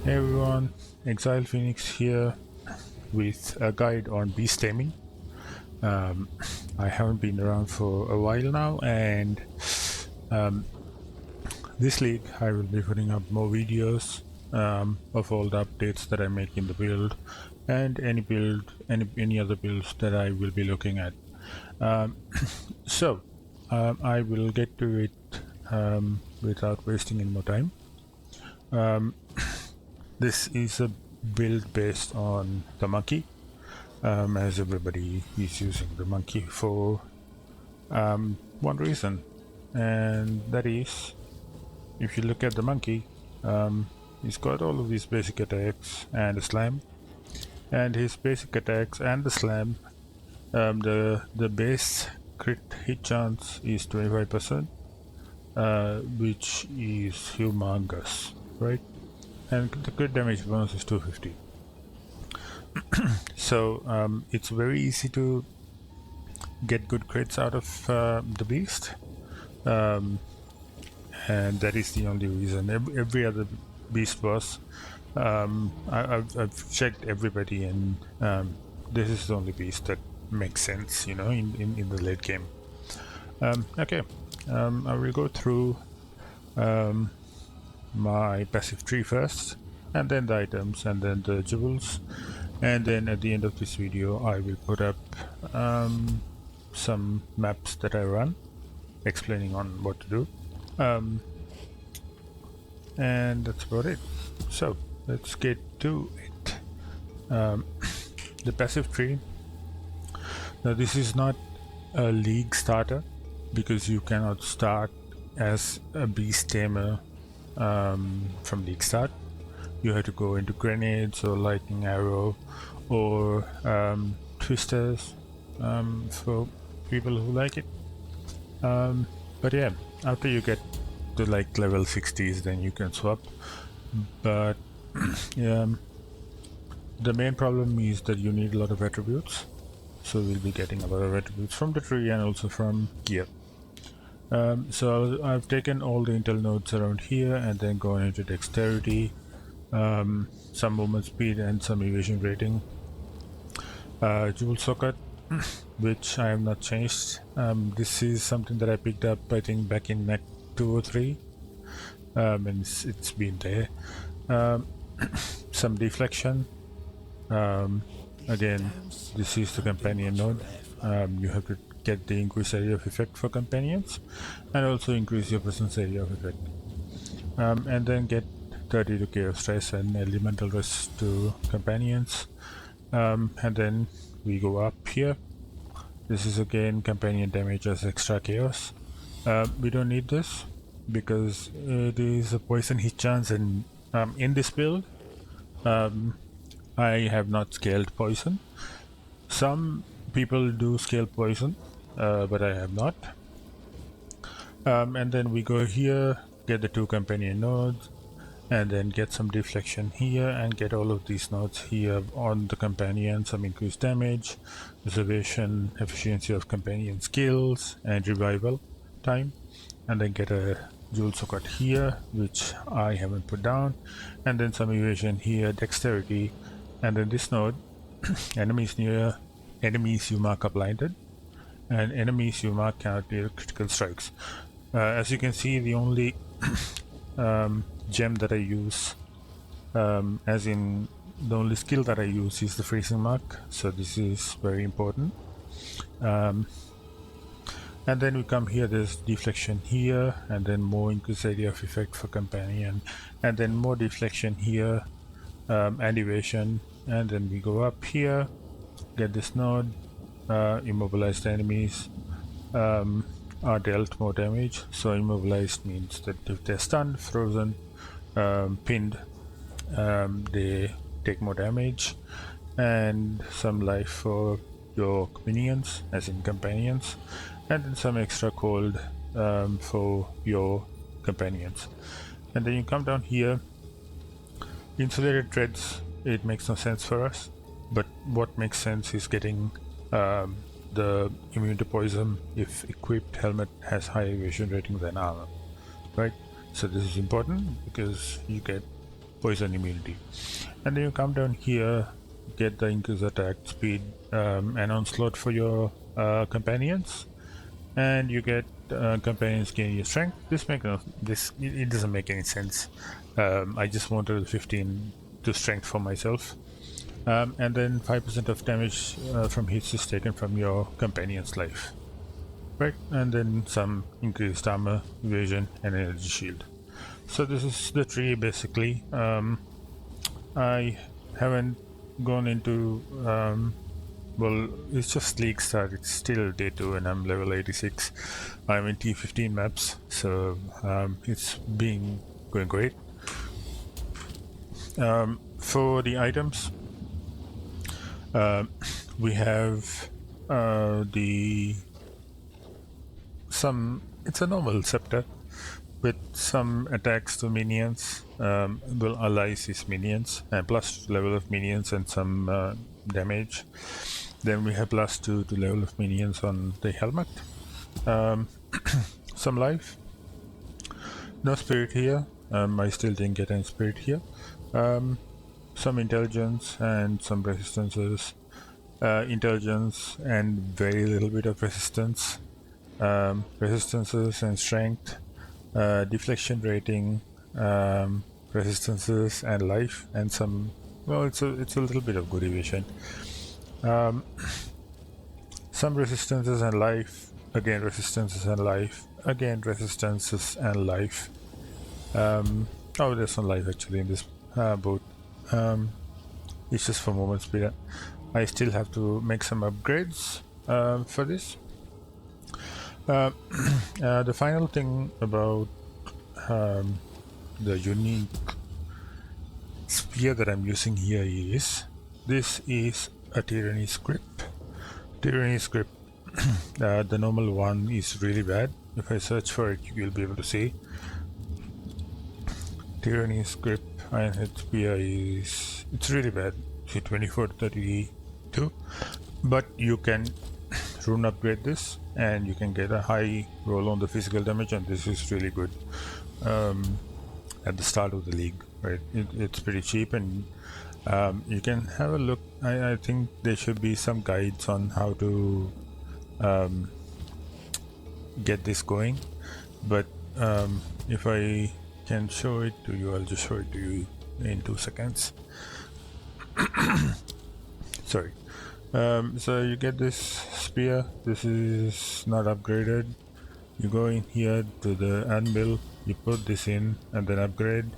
Hey everyone, ExiledFenyx's here with a guide on beast taming. I haven't been around for a while now, and this league I will be putting up more videos of all the updates that I make in the build and any other builds that I will be looking at. So I will get to it without wasting any more time. This is a build based on the monkey, as everybody is using the monkey for one reason, and that is, if you look at the monkey, he's got all of these basic attacks and a slam, and his basic attacks and the slam, the base crit hit chance is 25%, which is humongous, right? And the crit damage bonus is 250. So it's very easy to get good crits out of the beast, and that is the only reason. Every other beast boss, I've checked everybody, and this is the only beast that makes sense, in the late game. Okay, I will go through my passive tree first, and then the items, and then the jewels, and then at the end of this video I will put up some maps that I run explaining on what to do, and that's about it. So let's get to it. The passive tree. Now this is not a league starter, because you cannot start as a beast tamer from league start. You have to go into grenades or lightning arrow or twisters for people who like it. But yeah, after you get to like level 60s, then you can swap. But the main problem is that you need a lot of attributes, so we'll be getting a lot of attributes from the tree and also from gear. So I've taken all the intel nodes around here and then gone into dexterity, some movement speed and some evasion rating. Jewel socket, which I have not changed. This is something that I picked up, I think, back in Act 2 or 3, and it's been there. Some deflection. Again, this is the companion node. You have to get the increased area of effect for companions, and also increase your presence area of effect, and then get 32k of stress and elemental rest to companions, and then we go up here. This is again companion damage as extra chaos. We don't need this because it is a poison hit chance, and in this build I have not scaled poison. Some people do scale poison, but I have not. And then we go here, get the 2 companion nodes, and then get some deflection here, and get all of these nodes here on the companion, some increased damage, reservation, efficiency of companion skills, and revival time, and then get a jewel socket here, which I haven't put down, and then some evasion here, dexterity, and then this node, enemies you mark are blinded, and enemies you mark cannot deal critical strikes. As you can see, the only gem that I use, as in the only skill that I use, is the freezing mark, so this is very important. And then we come here, there's deflection here, and then more increased area of effect for companion, and then more deflection here, and evasion, and then we go up here, get this node. Immobilized enemies are dealt more damage. So immobilized means that if they're stunned, frozen, pinned, they take more damage, and some life for your minions, as in companions, and then some extra cold for your companions. And then you come down here. Insulated treads, it makes no sense for us, but what makes sense is getting the immune to poison if equipped helmet has higher evasion rating than armor, right? So this is important because you get poison immunity. And then you come down here, get the increased attack speed and onslaught for your companions, and you get companions gain your strength. It doesn't make any sense. I just wanted 15 to strength for myself. And then 5% of damage from hits is taken from your companion's life. Right, and then some increased armor, evasion, and energy shield. So this is the tree basically. I haven't gone into well, it's just league start. It's still day 2 and I'm level 86. I'm in T15 maps, so it's been going great. For the items, we have it's a normal scepter with some attacks to minions, will allies his minions, and plus level of minions and some damage. Then we have plus 2 to level of minions on the helmet. Some life. No spirit here. I still didn't get any spirit here. Some intelligence and some resistances. Intelligence and very little bit of resistance. Resistances and strength. Deflection rating. Resistances and life, and some. Well, it's a little bit of good evasion. Some resistances and life, again resistances and life, again resistances and life. Oh, there's some life actually in this boat. It's just for movement speed. I still have to make some upgrades for this. The final thing about the unique spear that I'm using here is this is a Tyranny's grip. Tyranny's grip, the normal one is really bad. If I search for it, you'll be able to see. Tyranny's grip Iron Head spear it's really bad. See 24 to 32, but you can rune upgrade this and you can get a high roll on the physical damage, and this is really good at the start of the league. Right, it's pretty cheap, and you can have a look. I think there should be some guides on how to get this going, but if I can show it to you, I'll just show it to you in 2 seconds. Sorry. So you get this spear. This is not upgraded. You go in here to the anvil, you put this in and then upgrade.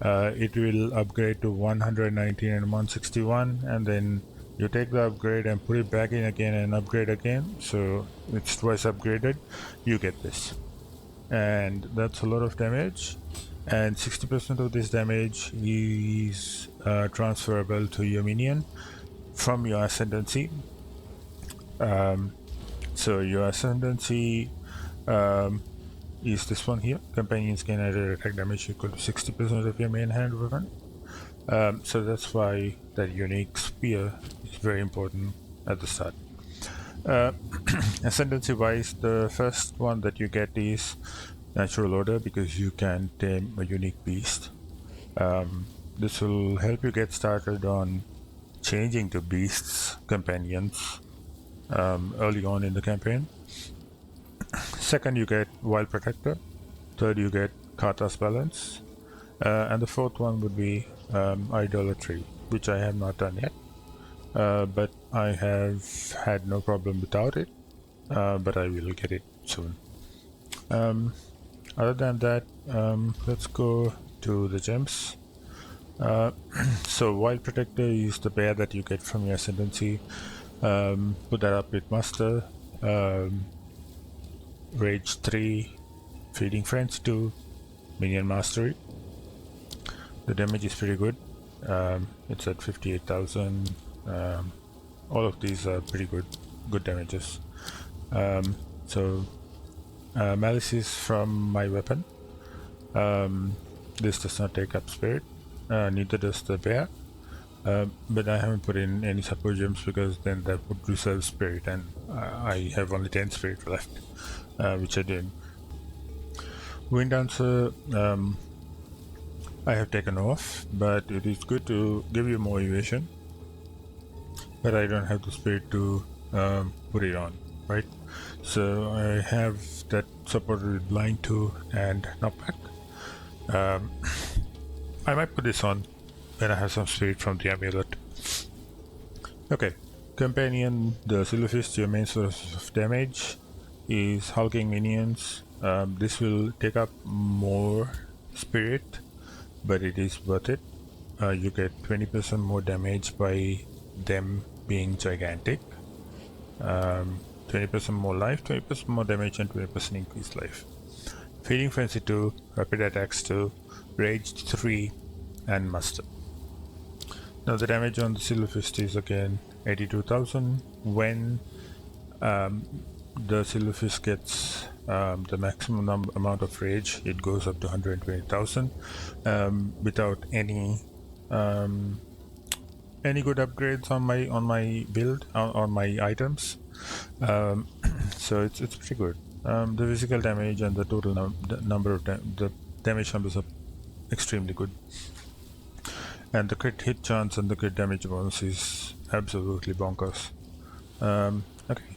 It will upgrade to 119 and 161, and then you take the upgrade and put it back in again and upgrade again, so it's twice upgraded. You get this, and that's a lot of damage, and 60% of this damage is transferable to your minion from your ascendancy. So your ascendancy is this one here. Companions gain added attack damage equal to 60% of your main hand weapon. So that's why that unique spear is very important at the start. Ascendancy wise, the first one that you get is natural order, because you can tame a unique beast. This will help you get started on changing to beasts companions early on in the campaign. Second, you get Wild Protector. Third, you get Kata's Balance. And the fourth one would be Idolatry, which I have not done yet. But I have had no problem without it. But I will get it soon. Other than that, let's go to the gems. So Wild Protector is the bear that you get from your ascendancy. Put that up with Muster. Rage 3, Feeding Friends 2, Minion Mastery. The damage is pretty good. It's at 58,000. All of these are pretty good damages. So Malice is from my weapon. This does not take up spirit. Neither does the bear. But I haven't put in any support gems because then that would reserve spirit, and I have only 10 spirit left, which I did. Wind Dancer I have taken off, but it is good to give you more evasion, but I don't have the spirit to put it on, right? So I have that supported with blind 2 and knockback. I might put this on when I have some spirit from the amulet. Okay, companion, the Silverfist, your main source of damage is hulking minions. This will take up more spirit, but it is worth it. You get 20% more damage by them being gigantic. 20% more life, 20% more damage, and 20% increased life. Feeding Frenzy 2, Rapid Attacks 2, Rage 3, and Muster. Now the damage on the Silverfist is again 82,000. When the Silverfist gets the maximum amount of rage, it goes up to 120,000 without any good upgrades on my build on my items. So it's pretty good. The physical damage and the total number of the damage numbers are extremely good, and the crit hit chance and the crit damage bonus is absolutely bonkers. Okay,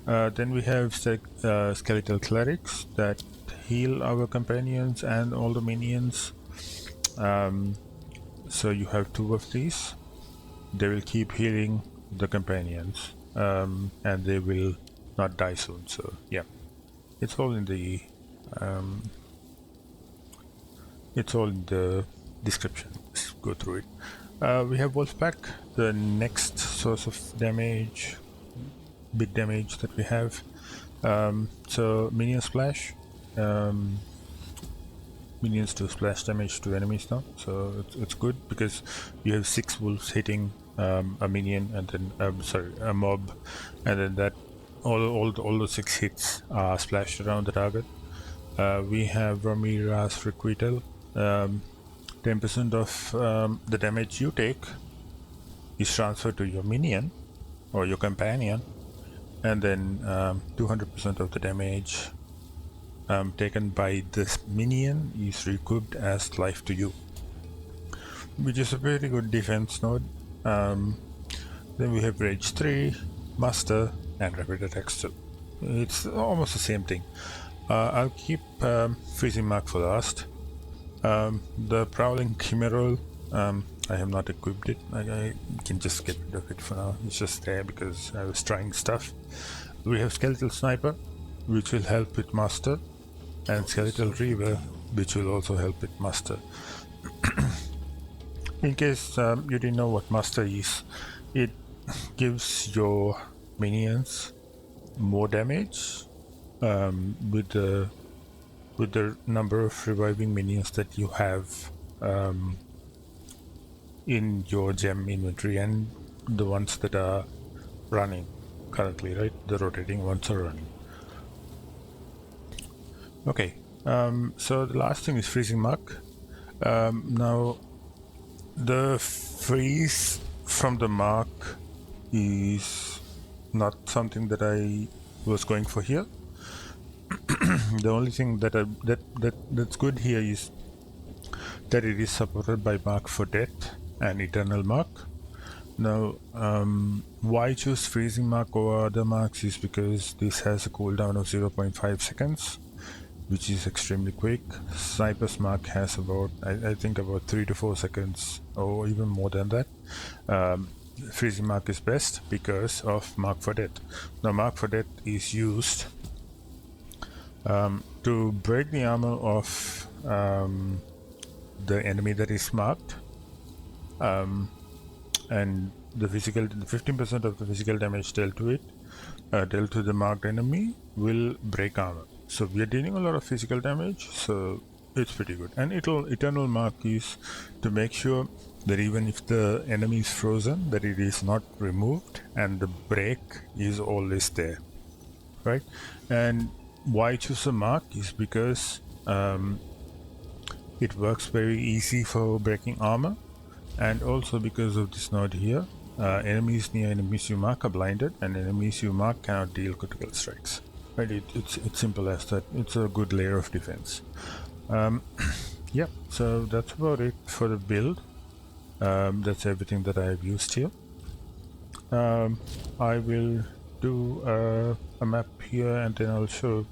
then we have skeletal clerics that heal our companions and all the minions. So you have 2 of these. They will keep healing the companions, and they will not die soon. So yeah, it's all in the description. Let's go through it. We have Wolfpack, the next source of damage, big damage that we have. So minion splash. Minions do splash damage to enemies now, so it's good because you have 6 wolves hitting a minion, and then a mob, and then that all the 6 hits are splashed around the target. We have Ramira's Requital. 10% of the damage you take is transferred to your minion or your companion, and then 200% of the damage taken by this minion is recouped as life to you, which is a very good defense node. Then we have Rage 3, Muster, and Rapid Attacks 2. It's almost the same thing. I'll keep Freezing Mark for last. The Prowling Chimeral, I have not equipped it. I can just get rid of it for now. It's just there because I was trying stuff. We have Skeletal Sniper, which will help with Muster, and Skeletal Reaver, which will also help with Muster. In case you didn't know what Muster is, it gives your minions more damage with the number of reviving minions that you have in your gem inventory, and the ones that are running currently, right? The rotating ones are running. Okay, so the last thing is Freezing Mark. Now, the freeze from the mark is not something that I was going for here. The only thing that's good here is that it is supported by Mark for Death and Eternal Mark. Now, why choose Freezing Mark over other marks is because this has a cooldown of 0.5 seconds, which is extremely quick. Sniper's Mark has about, I think about 3 to 4 seconds, or even more than that. Freezing Mark is best because of Mark for Death. Now, Mark for Death is used to break the armor of the enemy that is marked, and the 15% of the physical damage dealt to the marked enemy will break armor. So we are dealing a lot of physical damage, so it's pretty good. And Eternal Mark is to make sure that even if the enemy is frozen, that it is not removed and the break is always there, right? And why choose a mark is because it works very easy for breaking armor, and also because of this node here, enemies near enemies you mark are blinded, and enemies you mark cannot deal critical strikes. Right? It's simple as that. It's a good layer of defense. yeah, so that's about it for the build. That's everything that I have used here. I will do a map here, and then I'll show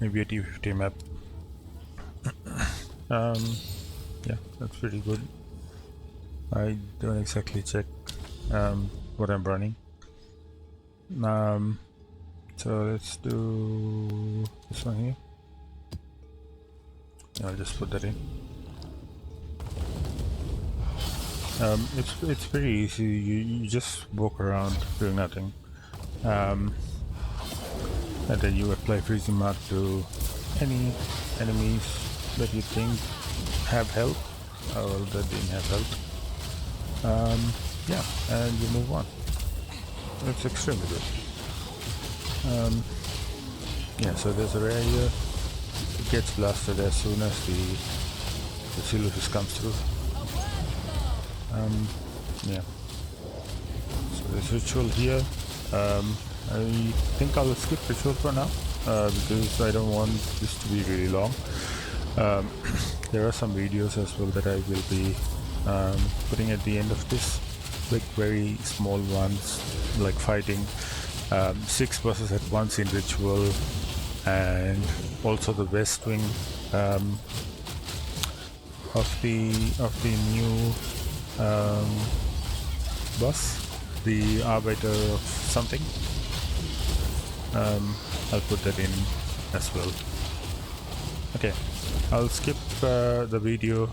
maybe a T50 map. Yeah, that's pretty good. I don't exactly check what I'm running. So let's do this one here. I'll just put that in. It's pretty easy. You just walk around doing nothing, and then you apply freezing mark to any enemies that you think have health or that didn't have health. Yeah, and you move on. It's extremely good. Yeah, so there's a rare here. It gets blasted as soon as the silverfish comes through. Yeah. So there's ritual here. I think I'll skip ritual for now because I don't want this to be really long. There are some videos as well that I will be putting at the end of this, like very small ones, like fighting 6 bosses at once in ritual, and also the west wing of the new boss, the arbiter of something. I'll put that in as well. Okay, I'll skip the video,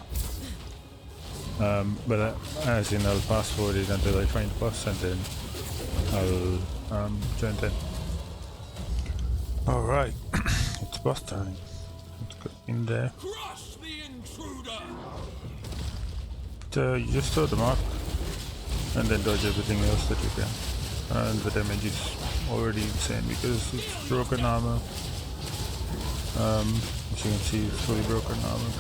but as in I'll fast forward it until I find the boss, and then I'll join that. Alright, it's boss time. Let's go in there. Crush the intruder! So you just throw the mark and then dodge everything else that you can. And the damage is already insane because it's broken armor. As you can see, it's fully broken armor.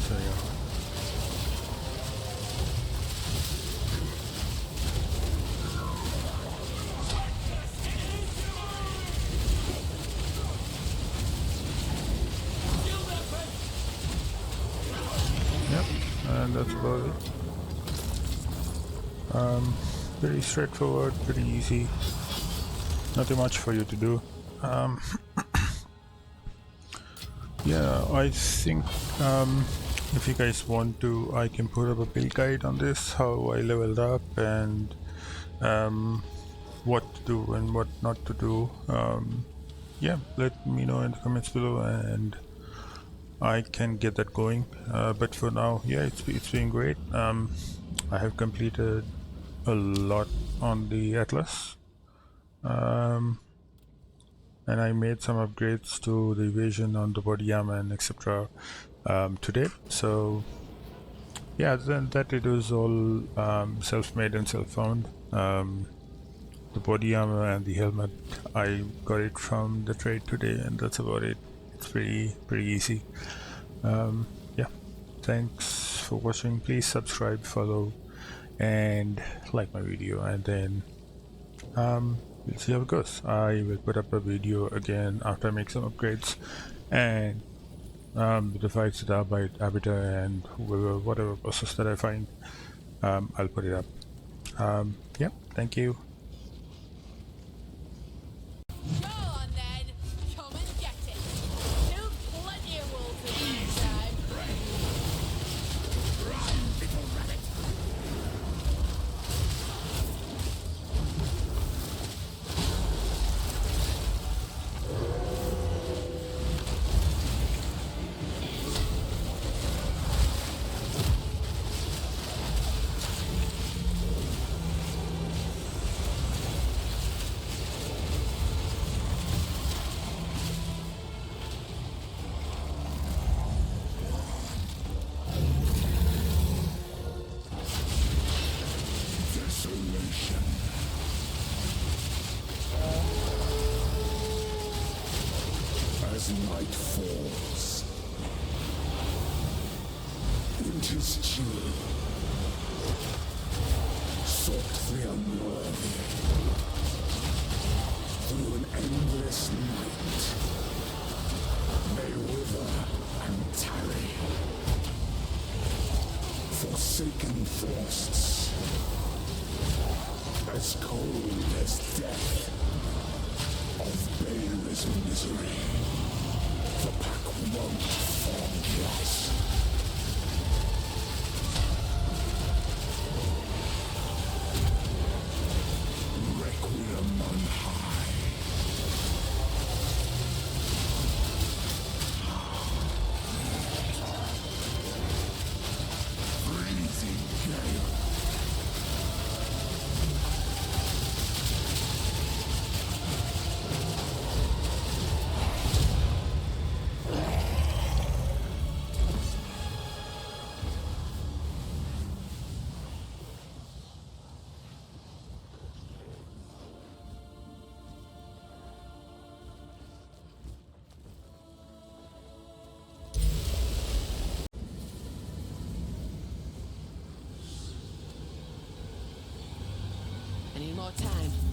So yeah. Yep, and that's about it. Pretty straightforward, pretty easy. Nothing much for you to do. Yeah, I think if you guys want to, I can put up a build guide on this, how I leveled up and what to do and what not to do. Yeah, let me know in the comments below and I can get that going. But for now, yeah, it's been great. I have completed a lot on the Atlas. And I made some upgrades to the evasion on the body armor and etc. Today. So yeah, then that it was all self-made and self-found. The body armor and the helmet, I got it from the trade today, and that's about it. It's pretty easy. Yeah, thanks for watching. Please subscribe, follow, and like my video, and then we'll see how it goes. I will put up a video again after I make some upgrades, and the fights that are by Arbiter and whatever bosses that I find, I'll put it up. Yeah, thank you. Go on then, come and get it. Still plenty of wolves in the meantime. Run, little rabbit! Desolation. As night falls, it is chill. Sought the unworthy through an endless night. may wither and tarry. Forsaken forests, as cold as death, of baleless misery, the pack won't form us. Requiem on high. Freezing gale. Any more time?